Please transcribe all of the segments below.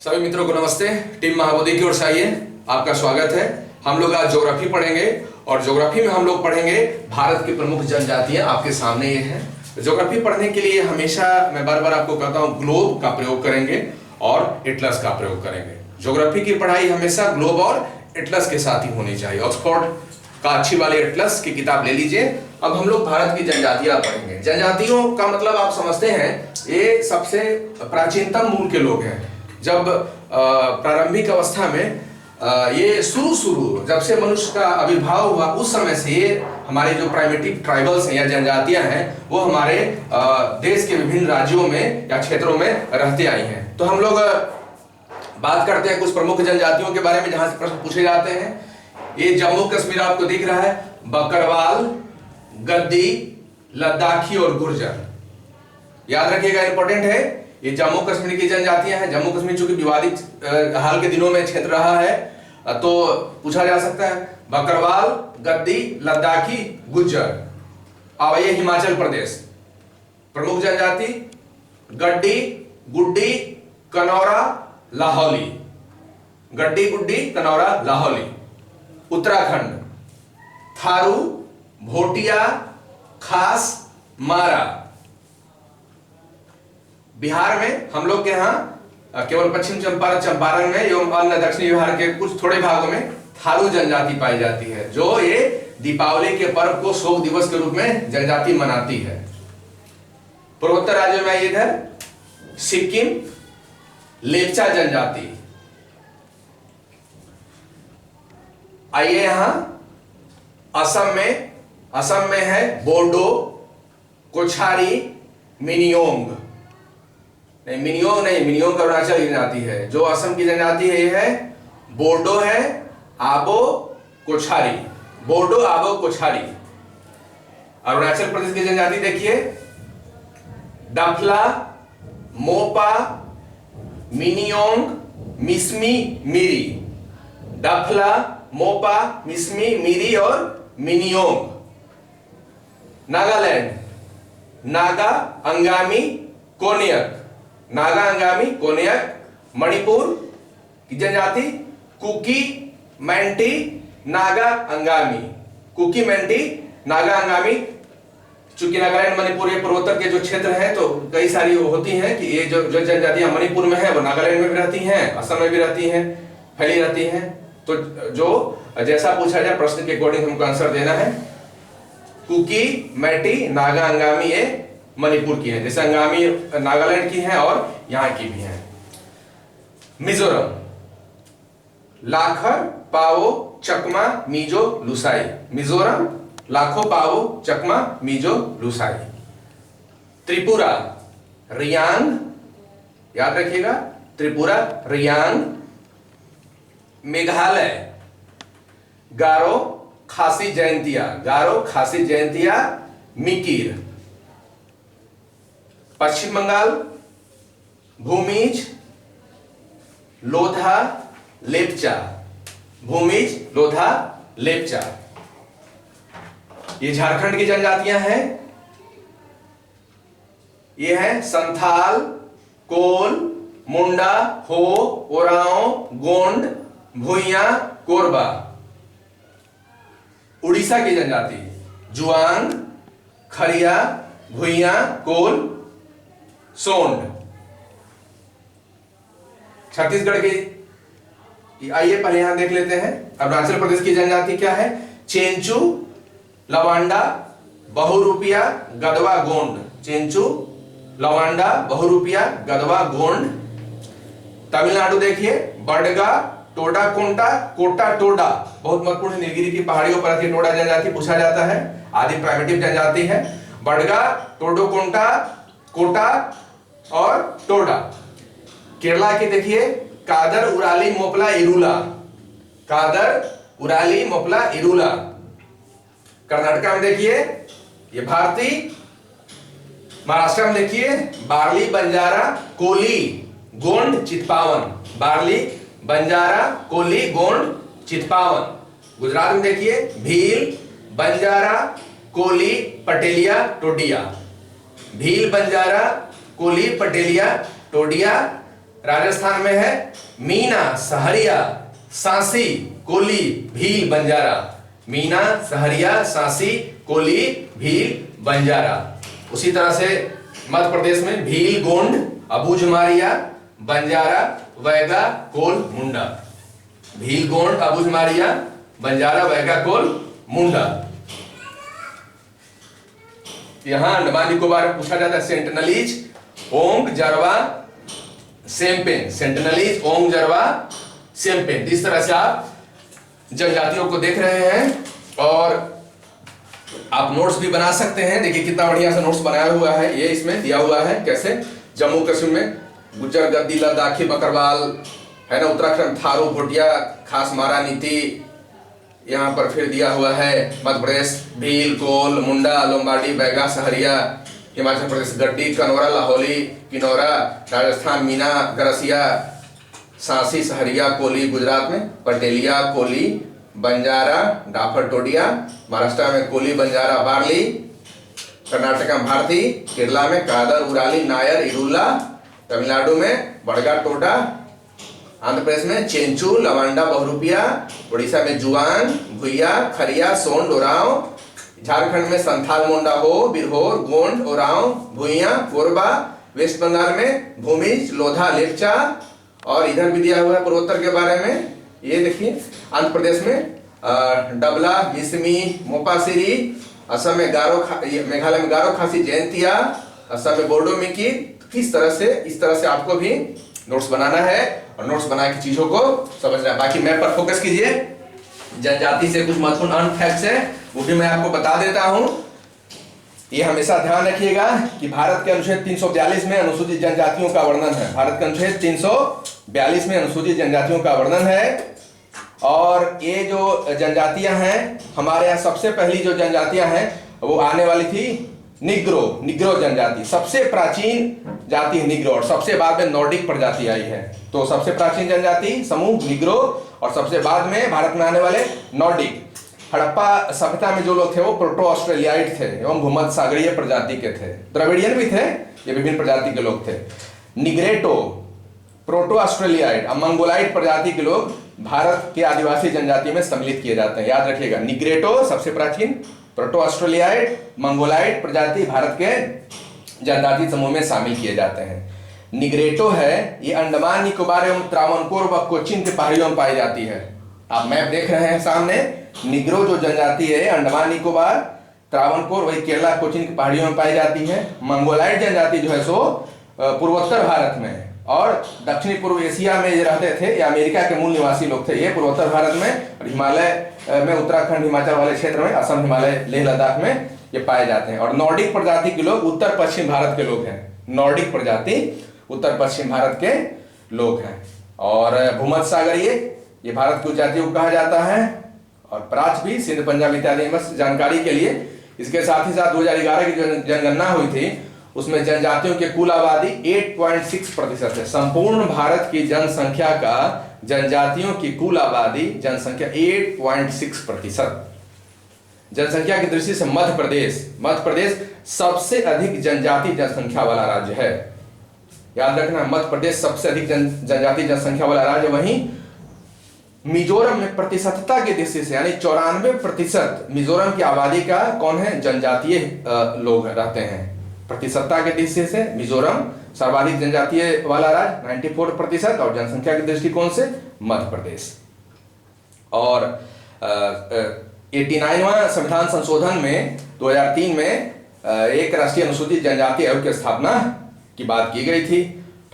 सभी मित्रों को नमस्ते। टीम महाबोधि की ओर से आइए, आपका स्वागत है। हम लोग आज ज्योग्राफी पढ़ेंगे और ज्योग्राफी में हम लोग पढ़ेंगे भारत की प्रमुख जनजातियां। आपके सामने ये हैं। ज्योग्राफी पढ़ने के लिए हमेशा मैं बार बार आपको कहता हूं, ग्लोब का प्रयोग करेंगे और एटलस का प्रयोग करेंगे। ज्योग्राफी की पढ़ाई हमेशा ग्लोब और एटलस के साथ ही होनी चाहिए। ऑक्सफोर्ड का अच्छी वाली एटलस की किताब ले लीजिए। अब हम लोग भारत की जनजातियां पढ़ेंगे। जनजातियों का मतलब आप समझते हैं, ये सबसे प्राचीनतम मूल के लोग हैं। जब प्रारंभिक अवस्था में ये शुरू जब से मनुष्य का आविर्भाव हुआ, उस समय से ये हमारे जो प्राइमेटिव ट्राइबल्स हैं या जनजातियां हैं, वो हमारे देश के विभिन्न राज्यों में या क्षेत्रों में रहते आई हैं। तो हम लोग बात करते हैं कुछ प्रमुख जनजातियों के बारे में जहां से प्रश्न पूछे जाते हैं। ये जम्मू कश्मीर आपको दिख रहा है, बकरवाल, गद्दी, लद्दाखी और गुर्जर। याद रखिएगा, इंपॉर्टेंट है। ये जम्मू कश्मीर की जनजातियां हैं। जम्मू कश्मीर चूंकि विवादित हाल के दिनों में क्षेत्र रहा है, तो पूछा जा सकता है बकरवाल, गद्दी, लद्दाखी, गुज्जर। अब ये हिमाचल प्रदेश प्रमुख जनजाति गड्डी, गुड्डी, कनौरा, लाहौली। गड्डी, गुड्डी, कनौरा, लाहौली। उत्तराखंड थारू, भोटिया, खास, मारा। बिहार में हम लोग के यहाँ केवल पश्चिम चंपारण में एवं अन्य दक्षिणी बिहार के कुछ थोड़े भागों में थारू जनजाति पाई जाती है, जो ये दीपावली के पर्व को शोक दिवस के रूप में जनजाति मनाती है। पूर्वोत्तर राज्यों में इधर सिक्किम, लेप्चा जनजाति। आइए यहां असम में है बोडो, कोछारी, मिनियोंग। मिनियोंग अरुणाचल की जनजाति है। जो असम की जनजाति है, ये है बोडो है, आबो, कोछारी। बोडो, आबो, कोछारी। अरुणाचल प्रदेश की जनजाति देखिए, डफला, मोपा, मिनियोंग, मिसमी, मिरी। डफला, मोपा, मिसमी, मिरी और मिनियोंग। नागालैंड नागा, अंगामी, कोनियक। नागा, अंगामी, कोनियक। मणिपुर की जनजाति कुकी, मैंटी, नागा, अंगामी। कुकी, मैंटी, नागा, अंगामी। चूंकि नागालैंड, मणिपुर ये पूर्वोत्तर के जो क्षेत्र हैं, तो कई सारी होती हैं कि ये जो जनजातियां मणिपुर में है, वो नागालैंड में भी रहती हैं, असम में भी रहती हैं, फैली रहती हैं। तो जो जैसा पूछा जाए प्रश्न के अकॉर्डिंग हमको आंसर देना है। कुकी, मैटी, नागा, अंगामी ये मणिपुर की है, जैसे अंगामी नागालैंड की है और यहां की भी है। मिजोरम लाखर, पावो, चकमा, मिजो, लुसाई। मिजोरम लाखो, पावो, चकमा, मिजो, लुसाई। त्रिपुरा रियांग, याद रखिएगा, त्रिपुरा, रियांग। मेघालय गारो, खासी जयंतिया। गारो, खासी जयंतिया, मिकिर। पश्चिम बंगाल भूमिज, लोधा, लेप्चा। भूमिज, लोधा, लेप्चा। ये झारखंड की जनजातियां हैं। ये है संथाल, कोल, मुंडा, हो, ओराओं, गोंड, भुइया, कोरबा। उड़ीसा की जनजाति जुआंग, खरिया, भुइया, कोल, सोंड। छत्तीसगढ़ की आइए पहले यहां देख लेते हैं। अरुणाचल प्रदेश की जनजाति क्या है? चेंचू, लवांडा, बहुरूपिया, गदवा, गोंड। चेंचू, लवांडा, बहुरूपिया, गदवा, गोंड। तमिलनाडु देखिए, बडगा, टोडा, कोंटा, कोटा, टोडा। बहुत महत्वपूर्ण, नीलगिरी की पहाड़ियों पर टोडा जनजाति पूछा जाता है, आदि प्राइमेटिव जनजाति है। बडगा, टोडो, कोंटा, कोटा और टोडा। केरला की देखिए, कादर, उराली, मोपला, इरुला। कादर, उराली, मोपला, इरुला। कर्नाटका में देखिए ये भारती। महाराष्ट्र में देखिए बार्ली, बंजारा, कोली, गोंड, चितपावन। बार्ली, बंजारा, कोली, गोंड, चितपावन। गुजरात में देखिए भील, बंजारा, कोली, पटेलिया, टोडिया। भील, बंजारा, कोली, पटेलिया, टोडिया। राजस्थान में है मीना, सहरिया, सांसी, कोली, भील, बंजारा। मीना, सहरिया, सांसी, कोली, भील, बंजारा। उसी तरह से मध्य प्रदेश में भील, गोंड, अबूझमारिया, बंजारा, वैगा, कोल, मुंडा। भील, गोंड, अबूझमारिया, बंजारा, वैगा, कोल, मुंडा। यहां अंडमान निकोबार में पूछा जाता है सेंटनलीज, ओंग, जरवा, सेम्पेन। सेंटनलीज, ओंग, जरवा, सेम्पेन। इस तरह से आप जनजातियों को देख रहे हैं और आप नोट्स भी बना सकते हैं। देखिए कितना बढ़िया सा नोट्स बनाया हुआ है, ये इसमें दिया हुआ है कैसे। जम्मू कश्मीर में गुज्जर, गद्दी, लद्दाखी, बकरवाल है ना, उत्तराखंड थारू, भोटिया, खास मारा, नीति। यहाँ पर फिर दिया हुआ है मध्य प्रदेश भील, कोल, मुंडा, लोम्बार्डी, बैगा, सहरिया। हिमाचल प्रदेश गड्डी, कनौरा, लाहौली, किनौरा। राजस्थान मीना, गरसिया, सांसी, सहरिया, कोली। गुजरात में पटेलिया, कोली, बंजारा, डाफर, टोडिया। महाराष्ट्र में कोली, बंजारा, बार्ली। कर्नाटक में भारती। केरला में कादर, उराली, नायर, इरुला। तमिलनाडु में बड़गा, टोडा। आंध्र प्रदेश में चेंचू, लवंडा, बहुरूपिया। उड़ीसा में जुआन, भुइया, खरिया, सोंड, ओराव। झारखंड में संथाल, मोंडा, हो, बिरहोर, गोंड, ओराव, भुइया, कोरबा। वेस्ट बंगाल में भूमिज, लोधा, लेपचा। और इधर भी दिया हुआ है पूर्वोत्तर के बारे में, ये देखिए। आंध्र प्रदेश में डबला, मिसमी, मोपासिरी। असम में गारो, मेघालय में गारो, खासी, जयंतिया। असम में बोडो, मिकी। इस तरह से आपको भी नोट्स बनाना है और नोट्स बना के चीजों को समझना है। बाकी मैप पर फोकस कीजिए। जनजाति से कुछ महत्वपूर्ण अन्य फैक्ट्स है, वो भी मैं आपको बता देता हूं। ये हमेशा ध्यान रखिएगा कि भारत के अनुच्छेद 342 में अनुसूचित जनजातियों का वर्णन है। भारत के अनुच्छेद 342 में अनुसूचित जनजातियों का वर्णन है। और ये जो जनजातियां हैं, हमारे यहाँ सबसे पहली जो जनजातियां हैं वो आने वाली थी निग्रो जनजाति। सबसे प्राचीन जाति है निग्रो, और सबसे बाद में नॉर्डिक प्रजाति आई है। तो सबसे प्राचीन जनजाति समूह निग्रो, और सबसे बाद में भारत में आने वाले नॉर्डिक। हड़प्पा सभ्यता में जो लोग थे वो प्रोटो ऑस्ट्रेलियाइट थे एवं भूमध्य सागरीय प्रजाति के थे। द्रविडियन भी थे, ये विभिन्न प्रजाति के लोग थे। निग्रेटो, प्रोटो ऑस्ट्रेलियाइट, मंगोलाइट प्रजाति के लोग भारत के आदिवासी जनजाति में सम्मिलित किए जाते हैं। याद रखिएगा, निग्रेटो सबसे प्राचीन, प्रोटो ऑस्ट्रेलियाइट, मंगोलाइट प्रजाति भारत के जनजाति समूह में शामिल किए जाते हैं। निग्रेटो है, ये अंडमान निकोबार एवं त्रावणकोर व कोचीन के पहाड़ियों में पाई जाती है। आप मैप देख रहे हैं सामने। निग्रो जो जनजाति है अंडमान निकोबार, त्रावणकोर, वही केरला, कोचीन की पहाड़ियों में पाई जाती है। मंगोलाइट जनजाति जो है सो पूर्वोत्तर भारत में और दक्षिणी पूर्व एशिया में ये रहते थे। ये अमेरिका के मूल निवासी लोग थे। ये पूर्वोत्तर भारत में और हिमालय में, उत्तराखंड, हिमाचल वाले क्षेत्र में, असम, हिमालय, लेह लद्दाख में ये पाए जाते हैं। और नॉर्डिक प्रजाति के लोग उत्तर पश्चिम भारत के लोग हैं। नॉर्डिक प्रजाति उत्तर पश्चिम भारत के लोग हैं। और भूमध्य सागरीय, ये भारत की जातियों को कहा जाता है। और प्राच भी, सिंध, पंजाब इत्यादि। बस जानकारी के लिए, इसके साथ ही साथ 2011 की जो जनगणना हुई थी उसमें जनजातियों की कुल आबादी 8.6% है। संपूर्ण भारत की जनसंख्या का जनजातियों की कुल आबादी जनसंख्या 8.6%। जनसंख्या की दृष्टि से मध्य प्रदेश सबसे अधिक जनजाति जनसंख्या वाला राज्य है। याद रखना, मध्य प्रदेश सबसे अधिक जनजाति जनसंख्या वाला राज्य। वहीं मिजोरम में प्रतिशतता की दृष्टि से यानी 94% मिजोरम की आबादी का कौन है, जनजातीय लोग रहते हैं। प्रतिशतता की दृष्टि से मिजोरम सर्वाधिक जनजातीय वाला राज्य 94%, और जनसंख्या की दृष्टिकोण से मध्य प्रदेश। और 89वां संविधान संशोधन में 2003 में एक राष्ट्रीय अनुसूचित जनजाति आयोग की स्थापना की बात की गई थी।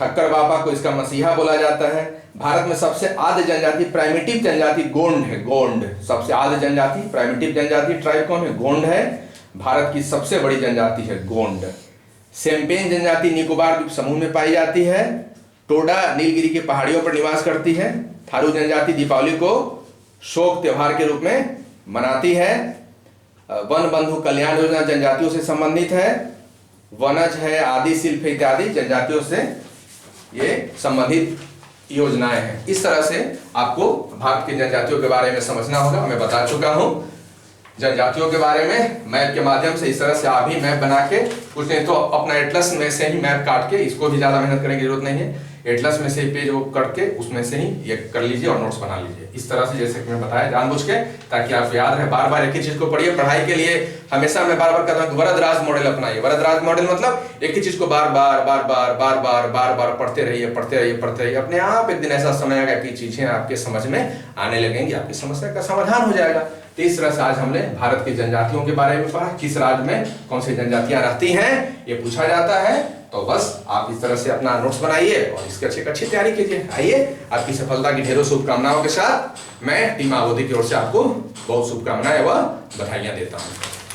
ठक्कर बाबा को इसका मसीहा बोला जाता है। भारत में सबसे आद्य जनजाति, प्राइमिटिव जनजाति गोंड है। गोंड सबसे आद्य जनजाति, प्राइमिटिव जनजाति ट्राइब कौन है, गोंड है। भारत की सबसे बड़ी जनजाति है गोंड। सेम्पेन जनजाति निकोबार द्वीप समूह में पाई जाती है। टोडा नीलगिरी की पहाड़ियों पर निवास करती है। थारू जनजाति दीपावली को शोक त्योहार के रूप में मनाती है। वन बंधु कल्याण योजना जनजातियों से संबंधित है। वनज है, आदि शिल्प इत्यादि जनजातियों से ये संबंधित योजनाएं हैं। इस तरह से आपको भारत की जनजातियों के बारे में समझना होगा। मैं बता चुका हूं जनजातियों के बारे में मैप के माध्यम से। इस तरह से आप भी मैप बना के, कुछ नहीं तो अपना एटलस में से ही मैप काट के, इसको भी ज्यादा मेहनत करने की जरूरत नहीं है, एटलस में से पेज वो करके उसमें से ही ये कर लीजिए और नोट्स बना लीजिए इस तरह से, जैसे कि मैं बताया जानबूझ के, ताकि आपको याद रहे। बार बार एक ही चीज को पढ़िए। पढ़ाई के लिए हमेशा मैं बार बार कहता हूँ कि वरदराज मॉडल अपनाइए। वरदराज मॉडल मतलब एक ही चीज को बार बार बार बार बार बार बार बार पढ़ते रहिए, पढ़ते रहिए, पढ़ते रहिए। अपने आप एक दिन ऐसा समय आएगा कि चीजें आपके समझ में आने लगेंगी, आपकी समस्या का समाधान हो जाएगा। तो इस तरह से आज हमने भारत की जनजातियों के बारे में पढ़ा, किस राज्य में कौन सी जनजातियां रहती हैं ये पूछा जाता है। तो बस आप इस तरह से अपना नोट्स बनाइए और इसकी अच्छी तैयारी कीजिए। आइए, आपकी सफलता की ढेरों शुभकामनाओं के साथ मैं टीम माँ बोधी की ओर से आपको बहुत शुभकामनाएं व बधाइयां देता हूं।